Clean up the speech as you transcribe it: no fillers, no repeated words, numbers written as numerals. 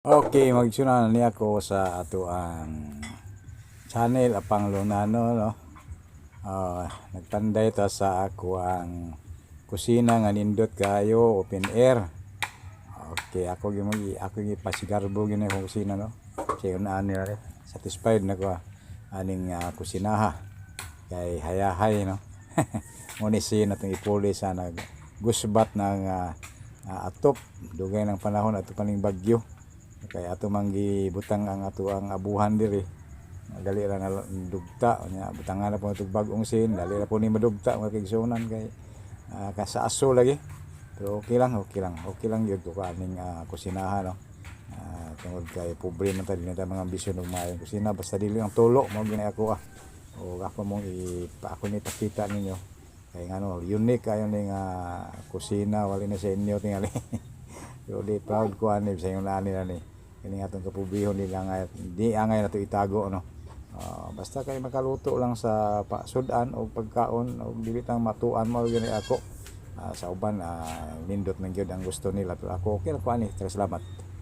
Okay, magsunan ni ako sa ato ang channel apang Lunano, no. Nagpanday ta sa ako ang kusina nga nindot kayo open air. Okay, ako gipasigarbo gyud akong kusina, no. Kay ani ra satisfied na ko aning kusinaha kay hayahay, no. Ngunit natong ipuli sa nagusbat ng atop dugay ng panahon ato paning bagyo. Kay ato manggi butang ang ato ang abuhan diri dali ra nga dugta nya butangan na po itong bag-ong sin dali ra po ni madugta mga kigsunan kay kasaaso lagi, pero okay lang gyud ko kaning kusinahan, no. Tungod kay pobre man ta dinhi ta mga ambisyon og maayong kusina basta dili ang tulo mao gini ako o ako mong ako ni pakita ninyo kay ngano unique kayo ning kusina wala na sa inyo tingali. So di proud ko ani sa inyo nani ni kini atong kapubihon nila nga di angay nato itago, no. Basta kay makaluto lang sa pasudan o pagkaon o dili tang matuan mo gani ako sa uban nindot man gyud ang gusto nila, pero ako okay lang ko ani. Salamat.